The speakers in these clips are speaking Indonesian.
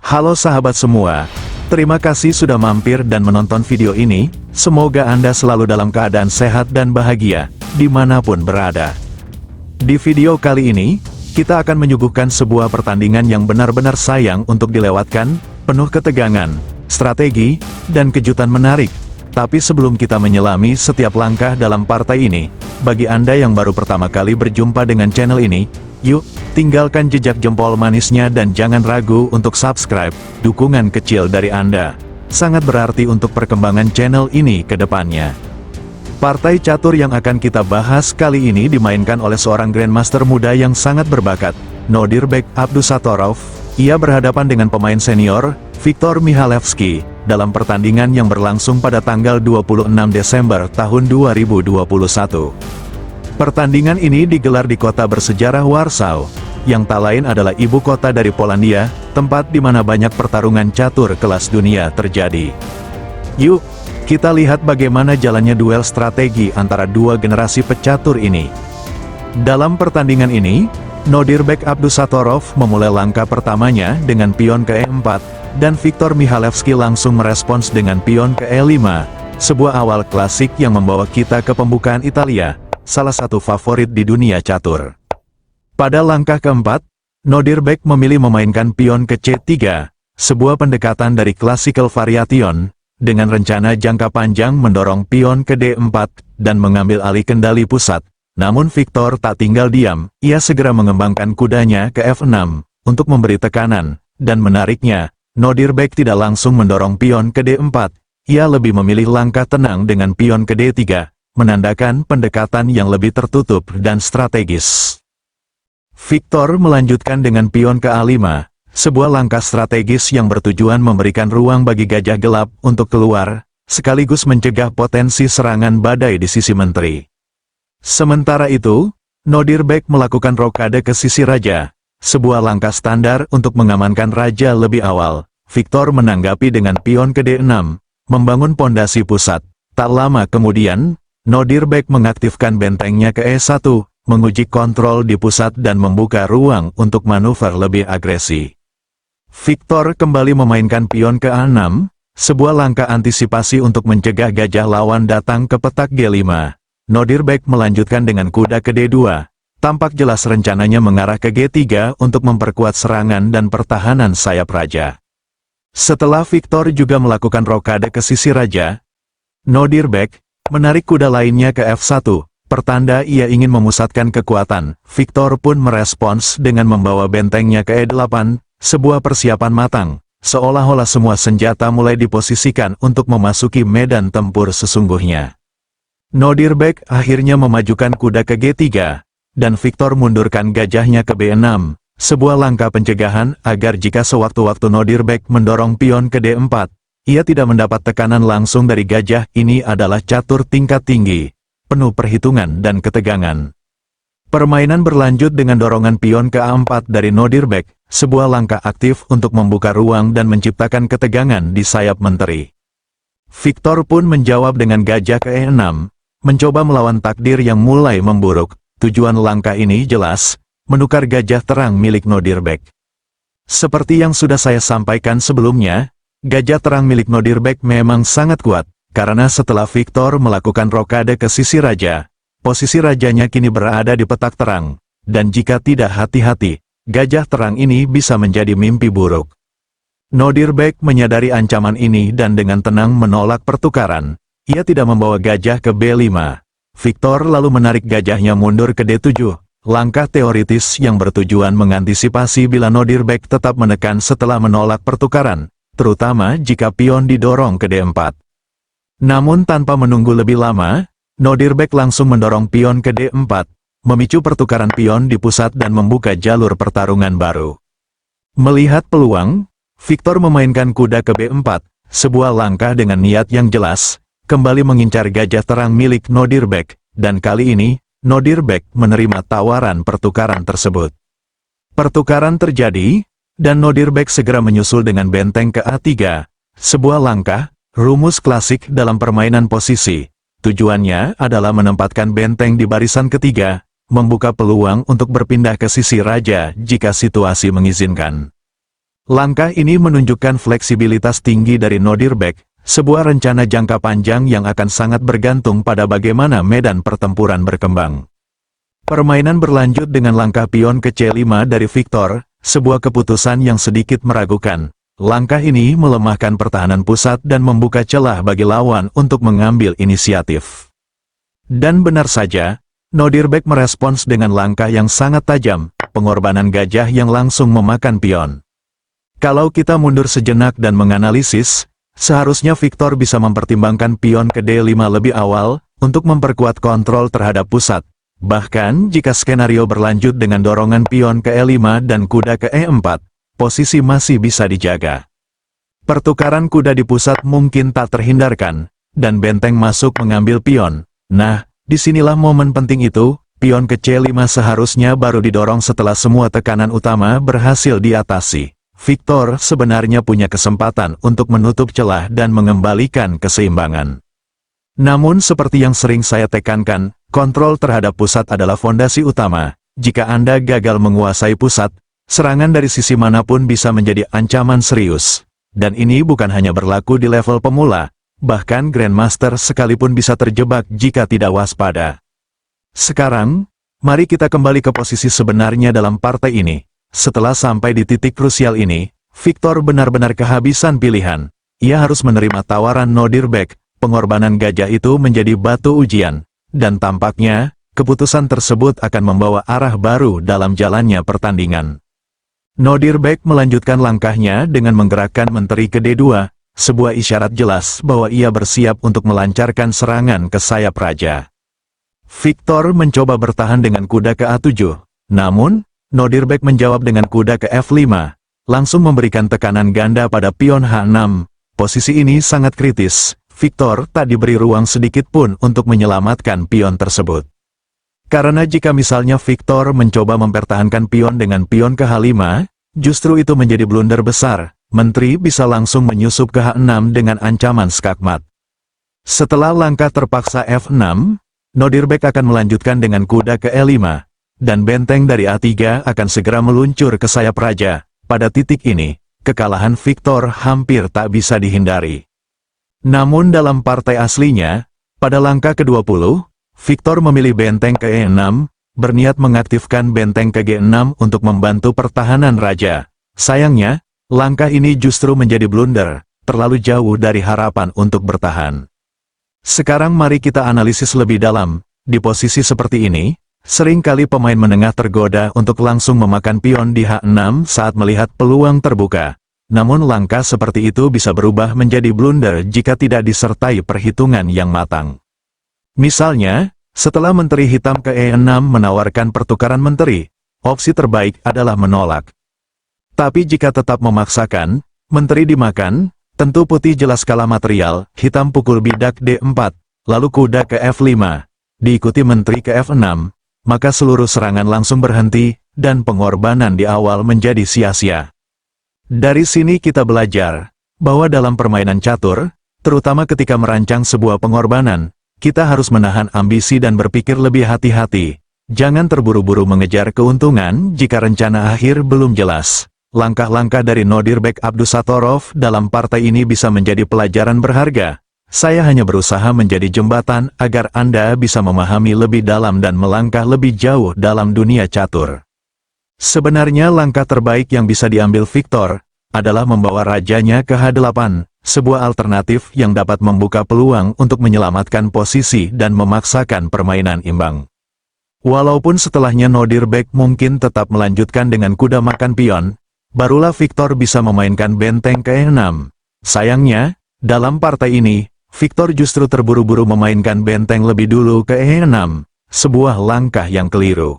Halo sahabat semua, terima kasih sudah mampir dan menonton video ini. Semoga Anda selalu dalam keadaan sehat dan bahagia, dimanapun berada. Di video kali ini, kita akan menyuguhkan sebuah pertandingan yang benar-benar sayang untuk dilewatkan, penuh ketegangan, strategi, dan kejutan menarik. Tapi sebelum kita menyelami setiap langkah dalam partai ini, bagi Anda yang baru pertama kali berjumpa dengan channel ini, yuk, tinggalkan jejak jempol manisnya dan jangan ragu untuk subscribe. Dukungan kecil dari Anda sangat berarti untuk perkembangan channel ini ke depannya. Partai catur yang akan kita bahas kali ini dimainkan oleh seorang Grandmaster muda yang sangat berbakat, Nodirbek Abdusattorov. Ia berhadapan dengan pemain senior, Viktor Michalevski, dalam pertandingan yang berlangsung pada tanggal 26 Desember tahun 2021. Pertandingan ini digelar di kota bersejarah Warsaw, yang tak lain adalah ibu kota dari Polandia, tempat di mana banyak pertarungan catur kelas dunia terjadi. Yuk, kita lihat bagaimana jalannya duel strategi antara dua generasi pecatur ini. Dalam pertandingan ini, Nodirbek Abdusattorov memulai langkah pertamanya dengan pion ke E4, dan Viktor Michalevski langsung merespons dengan pion ke E5, sebuah awal klasik yang membawa kita ke pembukaan Italia, salah satu favorit di dunia catur. Pada langkah keempat, Nodirbek memilih memainkan pion ke C3, sebuah pendekatan dari classical variation, dengan rencana jangka panjang mendorong pion ke D4, dan mengambil alih kendali pusat. Namun Viktor tak tinggal diam, ia segera mengembangkan kudanya ke F6, untuk memberi tekanan, dan menariknya, Nodirbek tidak langsung mendorong pion ke D4, ia lebih memilih langkah tenang dengan pion ke D3, menandakan pendekatan yang lebih tertutup dan strategis. Viktor melanjutkan dengan pion ke A5, sebuah langkah strategis yang bertujuan memberikan ruang bagi gajah gelap untuk keluar, sekaligus mencegah potensi serangan badai di sisi menteri. Sementara itu, Nodirbek melakukan rokade ke sisi raja, sebuah langkah standar untuk mengamankan raja lebih awal. Viktor menanggapi dengan pion ke D6, membangun pondasi pusat. Tak lama kemudian, Nodirbek mengaktifkan bentengnya ke E1, menguji kontrol di pusat dan membuka ruang untuk manuver lebih agresi. Viktor kembali memainkan pion ke A6, sebuah langkah antisipasi untuk mencegah gajah lawan datang ke petak G5. Nodirbek melanjutkan dengan kuda ke D2, tampak jelas rencananya mengarah ke G3 untuk memperkuat serangan dan pertahanan sayap raja. Setelah Viktor juga melakukan rokade ke sisi raja, Nodirbek menarik kuda lainnya ke F1, pertanda ia ingin memusatkan kekuatan. Viktor pun merespons dengan membawa bentengnya ke E8, sebuah persiapan matang, seolah-olah semua senjata mulai diposisikan untuk memasuki medan tempur sesungguhnya. Nodirbek akhirnya memajukan kuda ke G3, dan Viktor mundurkan gajahnya ke B6, sebuah langkah pencegahan agar jika sewaktu-waktu Nodirbek mendorong pion ke D4, ia tidak mendapat tekanan langsung dari gajah. Ini adalah catur tingkat tinggi, penuh perhitungan dan ketegangan. Permainan berlanjut dengan dorongan pion ke A4 dari Nodirbek, sebuah langkah aktif untuk membuka ruang dan menciptakan ketegangan di sayap menteri. Viktor pun menjawab dengan gajah ke E6, mencoba melawan takdir yang mulai memburuk. Tujuan langkah ini jelas, menukar gajah terang milik Nodirbek. Seperti yang sudah saya sampaikan sebelumnya, gajah terang milik Nodirbek memang sangat kuat, karena setelah Viktor melakukan rokade ke sisi raja, posisi rajanya kini berada di petak terang, dan jika tidak hati-hati, gajah terang ini bisa menjadi mimpi buruk. Nodirbek menyadari ancaman ini dan dengan tenang menolak pertukaran. Ia tidak membawa gajah ke B5. Viktor lalu menarik gajahnya mundur ke D7, langkah teoritis yang bertujuan mengantisipasi bila Nodirbek tetap menekan setelah menolak pertukaran, terutama jika pion didorong ke D4. Namun tanpa menunggu lebih lama, Nodirbek langsung mendorong pion ke D4, memicu pertukaran pion di pusat dan membuka jalur pertarungan baru. Melihat peluang, Viktor memainkan kuda ke B4, sebuah langkah dengan niat yang jelas, kembali mengincar gajah terang milik Nodirbek, dan kali ini, Nodirbek menerima tawaran pertukaran tersebut. Pertukaran terjadi, dan Nodirbek segera menyusul dengan benteng ke A3, sebuah langkah, rumus klasik dalam permainan posisi. Tujuannya adalah menempatkan benteng di barisan ketiga, membuka peluang untuk berpindah ke sisi raja jika situasi mengizinkan. Langkah ini menunjukkan fleksibilitas tinggi dari Nodirbek, sebuah rencana jangka panjang yang akan sangat bergantung pada bagaimana medan pertempuran berkembang. Permainan berlanjut dengan langkah pion ke C5 dari Victor, sebuah keputusan yang sedikit meragukan. Langkah ini melemahkan pertahanan pusat dan membuka celah bagi lawan untuk mengambil inisiatif. Dan benar saja, Nodirbek merespons dengan langkah yang sangat tajam, pengorbanan gajah yang langsung memakan pion. Kalau kita mundur sejenak dan menganalisis, seharusnya Victor bisa mempertimbangkan pion ke D5 lebih awal, untuk memperkuat kontrol terhadap pusat. Bahkan jika skenario berlanjut dengan dorongan pion ke E5 dan kuda ke E4, posisi masih bisa dijaga. Pertukaran kuda di pusat mungkin tak terhindarkan, dan benteng masuk mengambil pion. Nah, disinilah momen penting itu, pion ke C5 seharusnya baru didorong setelah semua tekanan utama berhasil diatasi. Victor sebenarnya punya kesempatan untuk menutup celah dan mengembalikan keseimbangan. Namun seperti yang sering saya tekankan, kontrol terhadap pusat adalah fondasi utama. Jika Anda gagal menguasai pusat, serangan dari sisi manapun bisa menjadi ancaman serius. Dan ini bukan hanya berlaku di level pemula, bahkan Grandmaster sekalipun bisa terjebak jika tidak waspada. Sekarang, mari kita kembali ke posisi sebenarnya dalam partai ini. Setelah sampai di titik krusial ini, Victor benar-benar kehabisan pilihan. Ia harus menerima tawaran Nodirbek, pengorbanan gajah itu menjadi batu ujian. Dan tampaknya, keputusan tersebut akan membawa arah baru dalam jalannya pertandingan. Nodirbek melanjutkan langkahnya dengan menggerakkan menteri ke D2, sebuah isyarat jelas bahwa ia bersiap untuk melancarkan serangan ke sayap raja. Victor mencoba bertahan dengan kuda ke A7, namun, Nodirbek menjawab dengan kuda ke F5, langsung memberikan tekanan ganda pada pion H6. Posisi ini sangat kritis, Victor tak diberi ruang sedikit pun untuk menyelamatkan pion tersebut. Karena jika misalnya Victor mencoba mempertahankan pion dengan pion ke H5, justru itu menjadi blunder besar, menteri bisa langsung menyusup ke H6 dengan ancaman skakmat. Setelah langkah terpaksa F6, Nodirbek akan melanjutkan dengan kuda ke E5. Dan benteng dari A3 akan segera meluncur ke sayap raja. Pada titik ini, kekalahan Victor hampir tak bisa dihindari. Namun dalam partai aslinya, pada langkah ke-20, Victor memilih benteng ke E6, berniat mengaktifkan benteng ke G6 untuk membantu pertahanan raja. Sayangnya, langkah ini justru menjadi blunder, terlalu jauh dari harapan untuk bertahan. Sekarang mari kita analisis lebih dalam. Di posisi seperti ini, seringkali pemain menengah tergoda untuk langsung memakan pion di H6 saat melihat peluang terbuka. Namun langkah seperti itu bisa berubah menjadi blunder jika tidak disertai perhitungan yang matang. Misalnya, setelah menteri hitam ke E6 menawarkan pertukaran menteri, opsi terbaik adalah menolak. Tapi jika tetap memaksakan, menteri dimakan, tentu putih jelas kalah material, hitam pukul bidak D4, lalu kuda ke F5, diikuti menteri ke F6. Maka seluruh serangan langsung berhenti, dan pengorbanan di awal menjadi sia-sia. Dari sini kita belajar, bahwa dalam permainan catur, terutama ketika merancang sebuah pengorbanan, kita harus menahan ambisi dan berpikir lebih hati-hati. Jangan terburu-buru mengejar keuntungan jika rencana akhir belum jelas. Langkah-langkah dari Nodirbek Abdusattorov dalam partai ini bisa menjadi pelajaran berharga. Saya hanya berusaha menjadi jembatan agar Anda bisa memahami lebih dalam dan melangkah lebih jauh dalam dunia catur. Sebenarnya langkah terbaik yang bisa diambil Victor adalah membawa rajanya ke H8, sebuah alternatif yang dapat membuka peluang untuk menyelamatkan posisi dan memaksakan permainan imbang. Walaupun setelahnya Nodirbek mungkin tetap melanjutkan dengan kuda makan pion, barulah Victor bisa memainkan benteng ke E6. Sayangnya, dalam partai ini, Victor justru terburu-buru memainkan benteng lebih dulu ke E6, sebuah langkah yang keliru.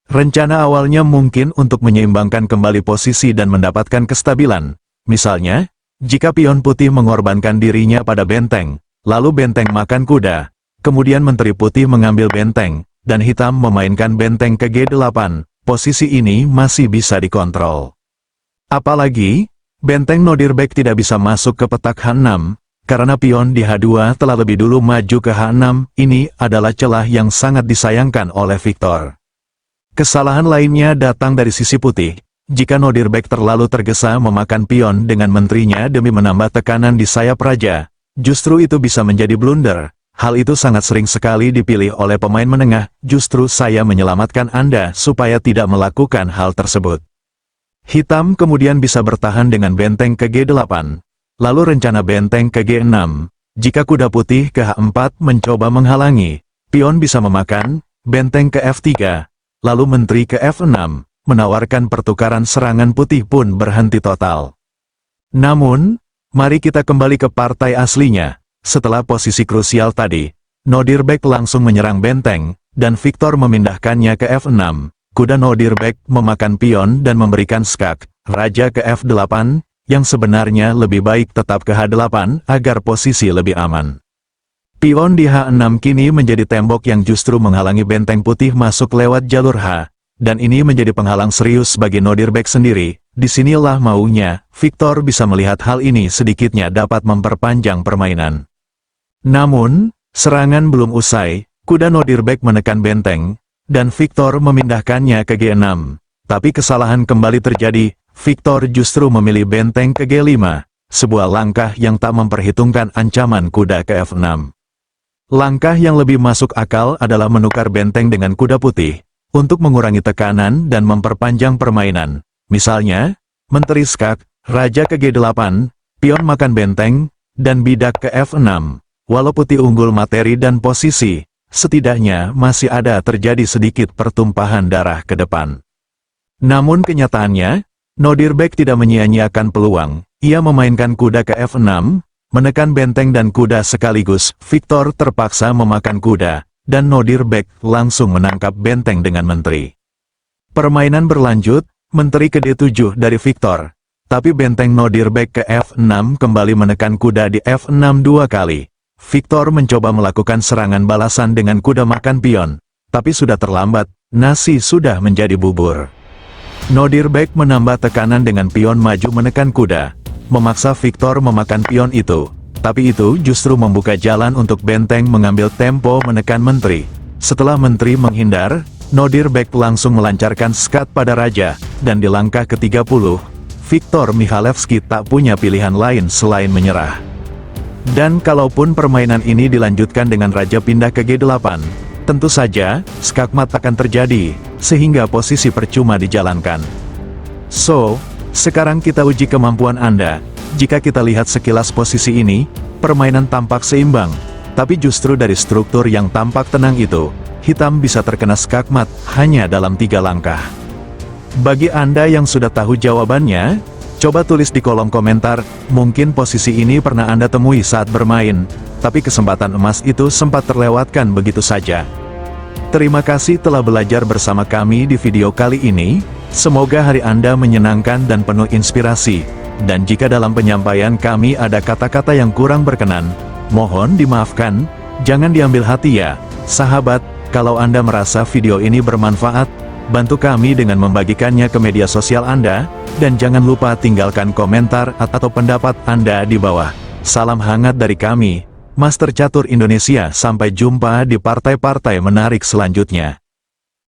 Rencana awalnya mungkin untuk menyeimbangkan kembali posisi dan mendapatkan kestabilan. Misalnya, jika pion putih mengorbankan dirinya pada benteng, lalu benteng makan kuda, kemudian menteri putih mengambil benteng, dan hitam memainkan benteng ke G8, posisi ini masih bisa dikontrol. Apalagi, benteng Nodirbek tidak bisa masuk ke petak H6, karena pion di H2 telah lebih dulu maju ke H6, ini adalah celah yang sangat disayangkan oleh Victor. Kesalahan lainnya datang dari sisi putih, jika Nodirbek terlalu tergesa memakan pion dengan menterinya demi menambah tekanan di sayap raja, justru itu bisa menjadi blunder. Hal itu sangat sering sekali dipilih oleh pemain menengah, justru saya menyelamatkan Anda supaya tidak melakukan hal tersebut. Hitam kemudian bisa bertahan dengan benteng ke G8. Lalu rencana benteng ke G6. Jika kuda putih ke H4 mencoba menghalangi, pion bisa memakan, benteng ke F3. Lalu menteri ke F6, menawarkan pertukaran serangan putih pun berhenti total. Namun, mari kita kembali ke partai aslinya. Setelah posisi krusial tadi, Nodirbek langsung menyerang benteng, dan Victor memindahkannya ke F6. Kuda Nodirbek memakan pion dan memberikan skak, raja ke F8, yang sebenarnya lebih baik tetap ke H8 agar posisi lebih aman. Pion di H6 kini menjadi tembok yang justru menghalangi benteng putih masuk lewat jalur H, dan ini menjadi penghalang serius bagi Nodirbek sendiri. Disinilah maunya, Victor bisa melihat hal ini sedikitnya dapat memperpanjang permainan. Namun, serangan belum usai, kuda Nodirbek menekan benteng, dan Victor memindahkannya ke G6. Tapi kesalahan kembali terjadi, Victor justru memilih benteng ke G5, sebuah langkah yang tak memperhitungkan ancaman kuda ke F6. Langkah yang lebih masuk akal adalah menukar benteng dengan kuda putih, untuk mengurangi tekanan dan memperpanjang permainan. Misalnya, menteri skak, raja ke G8, pion makan benteng, dan bidak ke F6. Walau putih unggul materi dan posisi, setidaknya masih ada terjadi sedikit pertumpahan darah ke depan. Namun kenyataannya, Nodirbek tidak menyia-nyiakan peluang. Ia memainkan kuda ke F6, menekan benteng dan kuda sekaligus. Victor terpaksa memakan kuda, dan Nodirbek langsung menangkap benteng dengan menteri. Permainan berlanjut, menteri ke D7 dari Victor. Tapi benteng Nodirbek ke F6 kembali menekan kuda di F6 dua kali. Victor mencoba melakukan serangan balasan dengan kuda makan pion, tapi sudah terlambat, nasi sudah menjadi bubur. Nodirbek menambah tekanan dengan pion maju menekan kuda, memaksa Victor memakan pion itu, tapi itu justru membuka jalan untuk benteng mengambil tempo menekan menteri. Setelah menteri menghindar, Nodirbek langsung melancarkan skat pada raja, dan di langkah ke-30, Victor Michalewski tak punya pilihan lain selain menyerah. Dan kalaupun permainan ini dilanjutkan dengan raja pindah ke G8, tentu saja, skakmat akan terjadi, sehingga posisi percuma dijalankan. So, sekarang kita uji kemampuan Anda. Jika kita lihat sekilas posisi ini, permainan tampak seimbang, tapi justru dari struktur yang tampak tenang itu, hitam bisa terkena skakmat hanya dalam 3 langkah. Bagi Anda yang sudah tahu jawabannya, coba tulis di kolom komentar, mungkin posisi ini pernah Anda temui saat bermain, tapi kesempatan emas itu sempat terlewatkan begitu saja. Terima kasih telah belajar bersama kami di video kali ini, semoga hari Anda menyenangkan dan penuh inspirasi, dan jika dalam penyampaian kami ada kata-kata yang kurang berkenan, mohon dimaafkan, jangan diambil hati ya, sahabat. Kalau Anda merasa video ini bermanfaat, bantu kami dengan membagikannya ke media sosial Anda, dan jangan lupa tinggalkan komentar atau pendapat Anda di bawah. Salam hangat dari kami, Master Catur Indonesia. Sampai jumpa di partai-partai menarik selanjutnya.